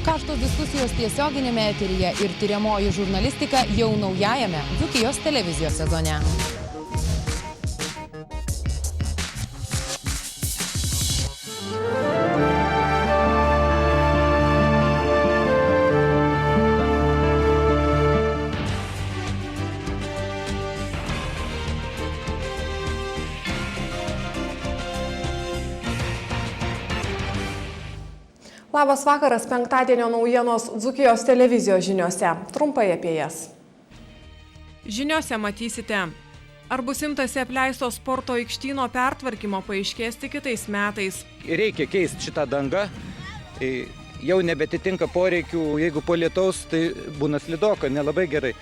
Karštos diskusijos tiesioginėme eteryje ir tyriamoji žurnalistika jau naujajame Dzūkijos televizijos sezone. Labas vakaras, penktadienio naujienos Dzūkijos televizijos žiniose. Trumpai apie jas. Žiniose matysite. Ar bus imtasi apleisto sporto aikštyno pertvarkymo, paaiškės tik kitais metais. Reikia keisti šitą dangą. Jau nebetitinka poreikių, jeigu po lietaus, tai būna slidoka, nelabai gerai.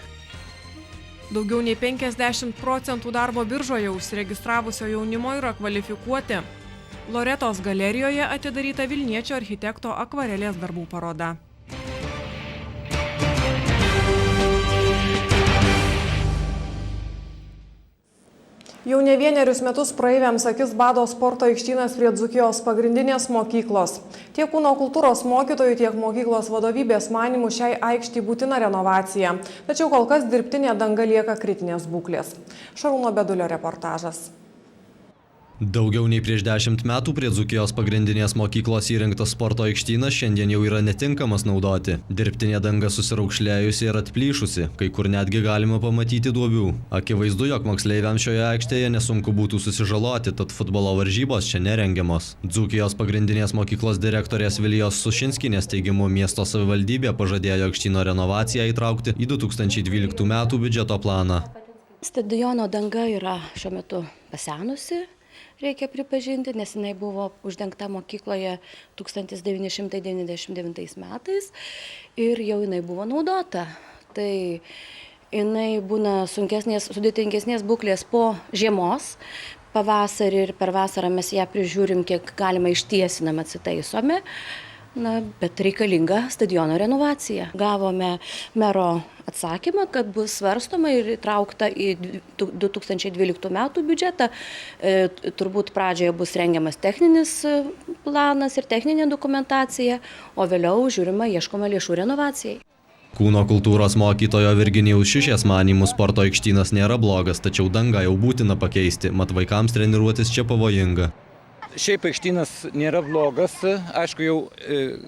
Daugiau nei 50% darbo biržoje užsiregistravusio jaunimo yra kvalifikuoti. Loretos galerijoje atidaryta Vilniečio architekto akvarelės darbų paroda. Jau ne vienerius metus praeiviams akis bado sporto aikštynas prie Dzūkijos pagrindinės mokyklos. Tiek kūno kultūros mokytojų, tiek mokyklos vadovybės manymų šiai aikštei būtina renovacija. Tačiau kol kas dirbtinė danga lieka kritinės būklės. Šarūno Bedulio reportažas. Daugiau nei prieš 10 metų prie Dzūkijos pagrindinės mokyklos įrengtas sporto aikštynas šiandien jau yra netinkamas naudoti. Dirbtinė danga susiraukšlėjusi ir atplyšusi, kai kur netgi galima pamatyti duobių. Akivaizdu, jog moksleiviams šioje aikštėje nesunku būtų susižaloti, tad futbolo varžybos čia nerengiamos. Dzūkijos pagrindinės mokyklos direktorės Vilijos Sušinskienės teigimu, miesto savivaldybė pažadėjo aikštyno renovaciją įtraukti į 2012 metų biudžeto planą. Stadiono danga yra šiuo metu pasenusi. Reikia pripažinti, nes jinai buvo uždengta mokykloje 1999 metais ir jau jinai buvo naudota. Tai jinai būna sunkesnės, sudėtingesnės būklės po žiemos, pavasarį ir per vasarą mes ją prižiūrim, kiek galima ištiesinam, atsitaisome. Bet reikalinga stadiono renovacija. Gavome mero atsakymą, kad bus svarstoma ir įtraukta į 2012 metų biudžetą. Turbūt pradžioje bus rengiamas techninis planas ir techninė dokumentacija, o vėliau žiūrima, ieškoma lėšų renovacijai. Kūno kultūros mokytojo Virginijaus Šišės manymų sporto aikštynas nėra blogas, tačiau dangą jau būtina pakeisti, mat vaikams treniruotis čia pavojinga. Šiaip aikštynas nėra blogas, aišku, jau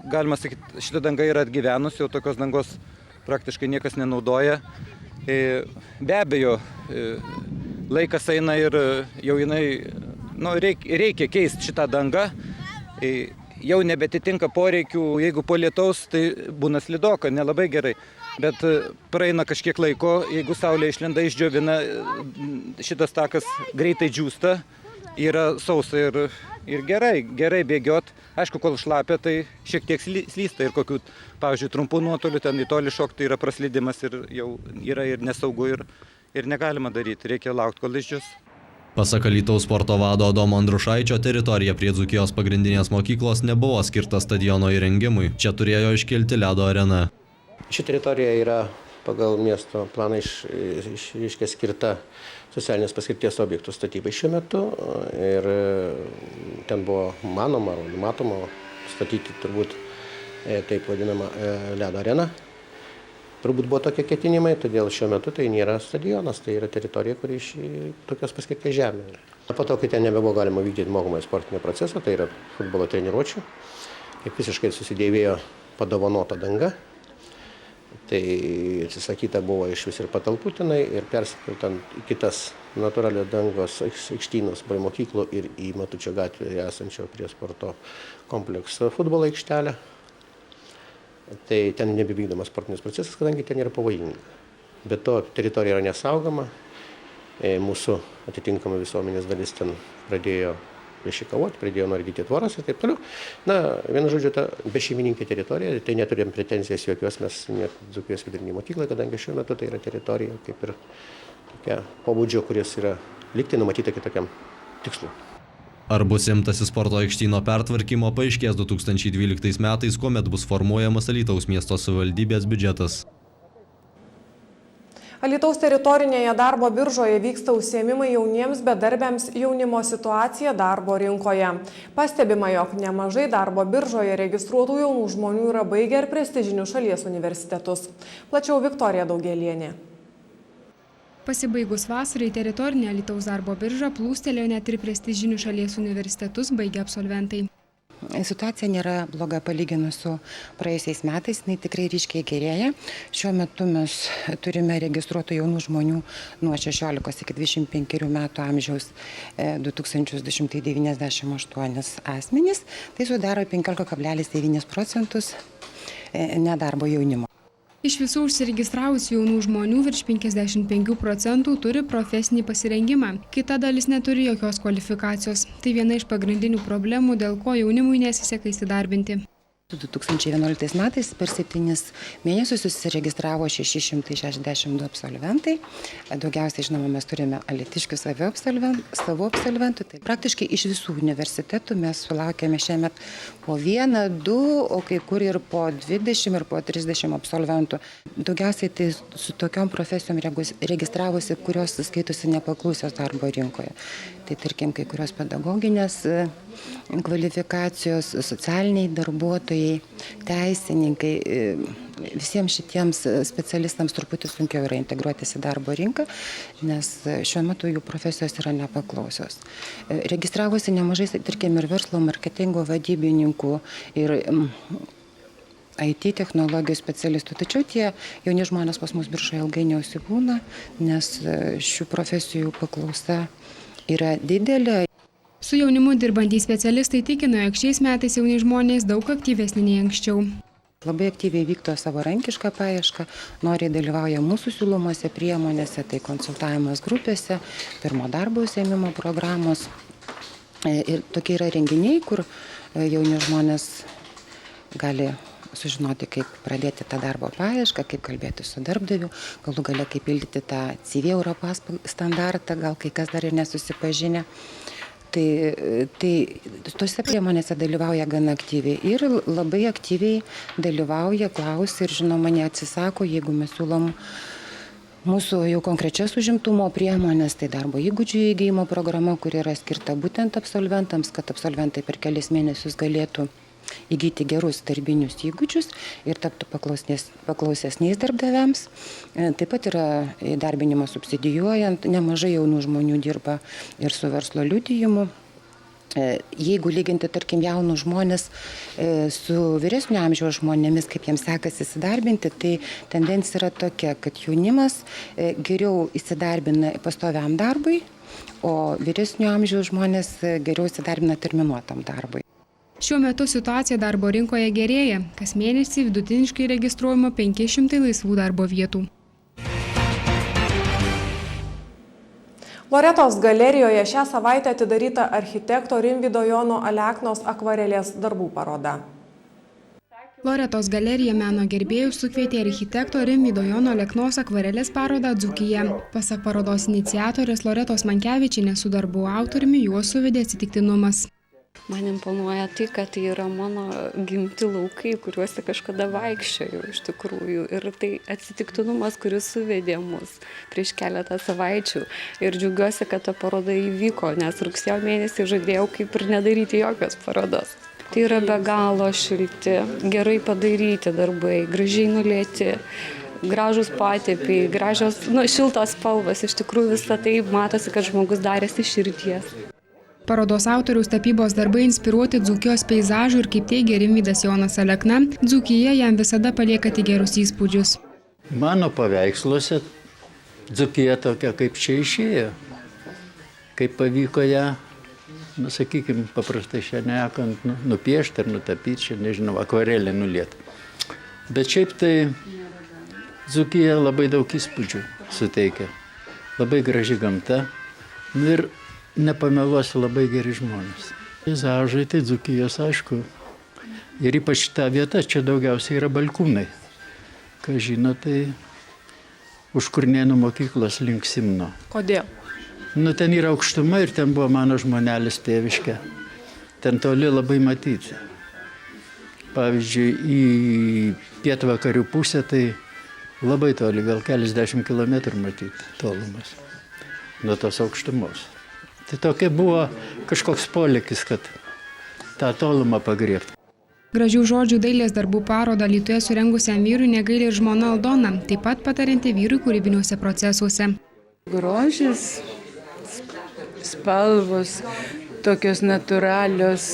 galima sakyti, šita danga yra atgyvenus, jau tokios dangos praktiškai niekas nenaudoja. Be abejo, laikas eina ir jau jinai, reikia keisti šitą dangą, jau nebetitinka poreikių, jeigu po lietaus, tai būna slidoka, nelabai gerai. Bet praeina kažkiek laiko, jeigu saulė išlenda, išdžiovina, šitas takas greitai džiūsta. Yra sausa ir gerai bėgiot. Aišku, kol šlapia, tai šiek tiek slysta ir kokių, pavyzdžiui, trumpų nuotolių, ten į tolį šokti yra praslydimas ir jau yra ir nesaugu ir negalima daryti, reikia laukti, kol išdžius. Pasak Alytaus sporto vado Adomo Andrušaičio, teritorija prie Dzūkijos pagrindinės mokyklos nebuvo skirta stadiono įrengimui. Čia turėjo iškilti ledo arena. Ši teritorija yra pagal miesto planą skirta socialinės paskirties objektų statybai šiuo metu ir ten buvo manoma ar numatoma statyti turbūt taip vadinamą ledo areną. Turbūt buvo tokie ketinimai, todėl šiuo metu tai nėra stadionas, tai yra teritorija, kuri iš tokios paskirties žemė. Po to, kai ten nebebuvo galima vykdyti mokomąjį sportinį procesą, tai yra futbolo treniruočių, kaip visiškai susidėvėjo padovanota danga. Tai atsisakyta buvo iš vis ir patalpų tenai ir persikeltant į kitas natūralios dangos aikštynus prie mokyklų ir į Matučio gatvėje esančio prie sporto komplekso futbolo aikštelę. Tai ten nebevykdomas sportinis procesas, kadangi ten yra pavojinga. Be to, teritorija yra nesaugoma, mūsų atitinkama visuomenės dalis ten pradėjo plėšikavoti, pradėjo nuardyti tvoras ir taip toliau. Vienu žodžiu, ta bešeimininkė teritorija, tai neturėjom pretenzijas jokios mes net Dzūkijos vidurinėje mokykloje, kadangi šiuo metu tai yra teritorija kaip ir tokia pobūdžio, kuris yra likti numatyta kitokiam tikslui. Ar bus imtasi sporto aikštyno pertvarkymo, paaiškės 2012 metais, kuomet bus formuojamas Alytaus miesto savivaldybės biudžetas. Alytaus teritorinėje darbo biržoje vyksta užsiėmimai jauniems bedarbiams jaunimo situacija darbo rinkoje. Pastebima, jog nemažai darbo biržoje registruotų jaunų žmonių yra baigę ir prestižinius šalies universitetus. Plačiau Viktorija Daugėlienė. Pasibaigus vasarai teritorinė Alytaus darbo birža plūstelėjo net ir prestižinių šalies universitetus baigę absolventai. Situacija nėra bloga palyginus su praėjusiais metais, jinai tikrai ryškiai gerėja. Šiuo metu mes turime registruotų jaunų žmonių nuo 16 iki 25 metų amžiaus 2298 asmenys, tai sudaro 15,9% nedarbo jaunimo. Iš visų užsiregistravusių jaunų žmonių virš 55% turi profesinį pasirengimą. Kita dalis neturi jokios kvalifikacijos. Tai viena iš pagrindinių problemų, dėl ko jaunimui nesiseka įsidarbinti. 2011 metais per 7 mėnesius susiregistravo 662 absolventai. Daugiausiai, žinoma, mes turime alytiškių savų absolventų. Tai praktiškai iš visų universitetų mes sulaukėme šiemet po 1, 2, o kai kur ir po 20 ir po 30 absolventų. Daugiausiai tai su tokiom profesijom registravosi, kurios skaitosi nepaklausios darbo rinkoje. Tai tarkim, kai kurios pedagoginės kvalifikacijos, socialiniai darbuotojai, teisininkai, visiems šitiems specialistams truputį sunkiau yra integruotis į darbo rinką, nes šiuo metu jų profesijos yra nepaklausios. Registravosi nemažai, tarkim, ir verslo, marketingo vadybininkų, ir IT technologijų specialistų. Tačiau tie jauni žmonės pas mus biržoje ilgai neužsibūna, nes šių profesijų paklausa yra didelė. Su jaunimu dirbantys specialistai tikino, jog šiais metais jauni žmonės daug aktyvesni nei anksčiau. Labai aktyviai vykdo savarankišką paiešką, noriai dalyvauja mūsų siūlomose priemonėse, tai konsultavimas grupėse, pirmo darbo užsiėmimo programos. Ir tokie yra renginiai, kur jauni žmonės gali sužinoti, kaip pradėti tą darbo paiešką, kaip kalbėti su darbdaviu, galų gale kaip pildyti tą CV Europos standartą, gal kai kas dar ir nesusipažinę. Tai tose priemonėse dalyvauja gan aktyviai ir labai aktyviai dalyvauja, klausia ir žinoma neatsisako, jeigu mes siūlom mūsų jau konkrečias užimtumo priemonės, tai darbo įgūdžių įgyjimo programa, kuri yra skirta būtent absolventams, kad absolventai per kelias mėnesius galėtų įgyti gerus darbinius įgūdžius ir taptų paklausesniais darbdaviams. Taip pat yra įdarbinimas subsidijuojant, nemažai jaunų žmonių dirba ir su verslo liudijimu. Jeigu lyginti, tarkim, jaunus žmonės su vyresnio amžiaus žmonėmis, kaip jiems sekasi įsidarbinti, tai tendencija yra tokia, kad jaunimas geriau įsidarbina pastoviam darbui, o vyresnio amžiaus žmonės geriau įsidarbina terminuotam darbui. Šiuo metu situacija darbo rinkoje gerėja. Kas mėnesį vidutiniškai registruojama 500 laisvų darbo vietų. Loretos galerijoje šią savaitę atidaryta architekto Rimvydo Jono Aleknos akvarelės darbų paroda. Loretos galerija meno gerbėjus sukvietė architekto Rimvydo Jono Aleknos akvarelės parodą Dzūkija. Pasak parodos iniciatorės Loretos Mankevičienės, su darbų autoriumi juos suvedė atsitiktinumas. Man imponuoja tai, kad tai yra mano gimti laukai, kuriuose kažkada vaikščiojau iš tikrųjų. Ir tai atsitiktinumas, kuris suvedė mus prieš keletą savaičių. Ir džiaugiuosi, kad ta paroda įvyko, nes rugsėjo mėnesį žadėjau kaip ir nedaryti jokios parodos. Tai yra be galo šilti, gerai padaryti darbai, gražiai nulėti, gražus potėpiai, gražios, šiltos spalvos. Iš tikrųjų visą tai matosi, kad žmogus darėsi širdies. Parodos autoriaus tapybos darbai inspiruoti Dzūkijos peizažų ir, kaip teigia Rimvydas Jonas Alekna, Dzūkija jam visada palieka tik gerus įspūdžius. Mano paveiksluose Dzūkija tokia, kaip čia išėjo. Kaip pavyko ją, sakykime, paprastai šnekant, nupiešti ar nutapyti, čia nežinau, akvarelę nulieti. Bet šiaip tai Dzūkija labai daug įspūdžių suteikia. Labai graži gamta ir nepameluosiu, labai geri žmonės. Peizažai tai Dzūkijos, aišku. Ir ypač ta vieta, čia daugiausiai yra balkūnai. Ką žino, tai už Kurnėnų mokyklos link Simno. Kodėl? Ten yra aukštuma ir ten buvo mano žmonelis tėviškė. Ten toli labai matyti. Pavyzdžiui, į pietvakarių pusę tai labai toli, gal keliasdešimt kilometrų matyti tolumas nuo tos aukštumos. Tai tokia buvo kažkoks polėkis, kad tą tolumą pagriebti. Gražių žodžių dailės darbų parodą Alytuje surengusiam vyrui negaili ir žmona Aldona, taip pat patarianti vyrui kūrybiniuose procesuose. Grožis, spalvos, tokios natūralios,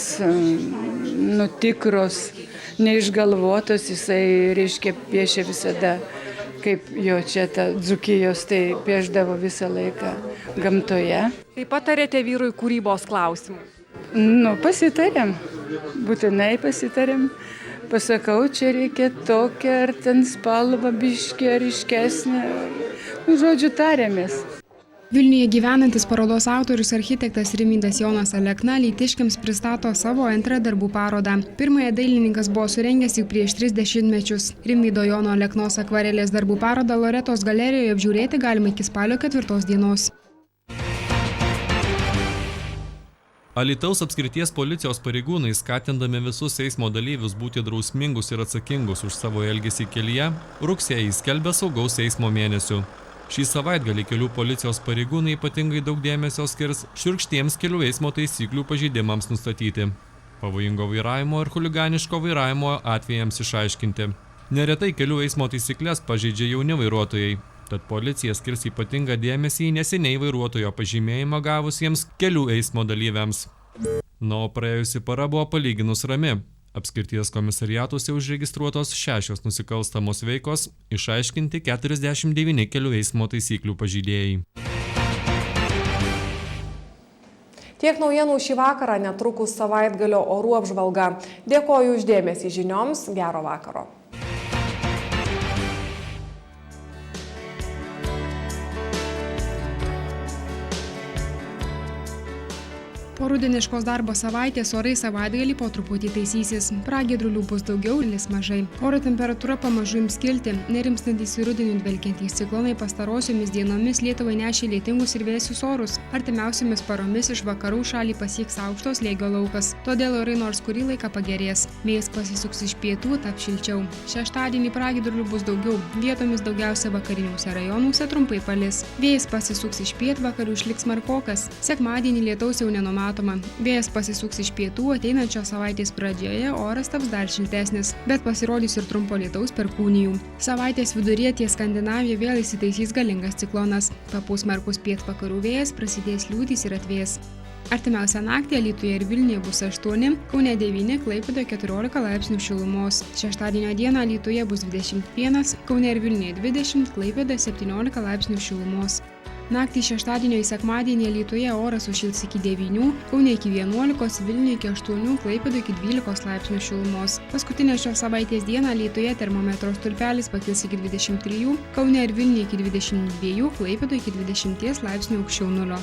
tikros, neišgalvotos, jisai, reiškia, piešia visada, kaip jo čia ta Dzūkijos, tai piešdavo visą laiką gamtoje. Taip patarėte vyrui kūrybos klausimų? Pasitarėm, būtinai pasitarėm. Pasakau, čia reikia tokią, ar ten spalvą biškį, ar ryškesnę. Žodžiu, tarėmės. Vilniuje gyvenantis parodos autorius architektas Rimvydas Jonas Alekna alytiškiams pristato savo antrą darbų parodą. Pirmąją dailininkas buvo surengęs jau prieš 30 mečius. Rimvydo Jono Aleknos akvarelės darbų parodą Loretos galerijoje apžiūrėti galima iki spalio 4 dienos. Alytaus apskrities policijos pareigūnai, skatindami visus eismo dalyvius būti drausmingus ir atsakingus už savo elgesį kelyje, rugsėjį skelbia saugaus eismo mėnesių. Šį savaitgalį kelių policijos pareigūnai ypatingai daug dėmesio skirs šiurkštiems kelių eismo taisyklių pažeidimams nustatyti, pavojingo vairavimo ir chuliganiško vairavimo atvejams išaiškinti. Neretai kelių eismo taisyklės pažeidžia jauni vairuotojai. Tad policija skirs ypatingą dėmesį į neseniai vairuotojo pažymėjimą gavusiems kelių eismo dalyviams. O praėjusi para buvo palyginus rami. Apskirties komisariatuose užregistruotos 6 nusikalstamos veikos, išaiškinti 49 kelių eismo taisyklių pažeidėjai. Tiek naujienų šį vakarą, netrukus savaitgalio orų apžvalga. Dėkoju už dėmesį žinioms, gero vakaro. Po rudeniškos darbo savaitės orai savaitgalį po truputį taisysis. Pragiedrulių bus daugiau, lis mažai. Oro temperatūra pamažu ims kilti. Nerimstantys į rudenį dvelkiantys ciklonai pastarosiomis dienomis Lietuvai nešė lietingus ir vėsius orus. Artimiausiomis paromis iš vakarų šalį pasieks aukštos slėgio laukas. Todėl orai nors kurį laiką pagerės. Vėjas pasisuks iš pietų, taps šilčiau. Šeštadienį pragiedrulių bus daugiau. Vietomis daugiausia vakariniuose rajonuose trumpai palis. Vėjas pasisuks iš pietvakarių, išliks smarkokas. Sekmadienį lietaus jau nenumatoma. Vėjas pasisuks iš pietų, ateinančios savaitės pradžioje oras taps dar šiltesnis, bet pasirodys ir trumpo lietaus perkūnijų. Savaitės viduryje ties Skandinaviją vėl įsitaisys galingas ciklonas. Papūs smarkus pietvakarių vėjas, prasidės liūtys ir atvės. Artimiausią naktį Alytuje ir Vilniuje bus 8, Kaune 9, Klaipėdoje 14 laipsnių šilumos. Šeštadienio dieną Alytuje bus 21, Kaune ir Vilniuje 20, Klaipėdoje 17 laipsnių šilumos. Naktį šeštadienio į sekmadienį Alytuje oras sušils iki 9, Kaune iki 11, Vilniuje iki 8, Klaipėdoje iki 12 laipsnių šilumos. Paskutinę šios savaitės dieną Alytuje termometro stulpelis pakils iki 23, Kaune ir Vilniuje iki 22, Klaipėdoje iki 20 laipsnių aukščiau nulio.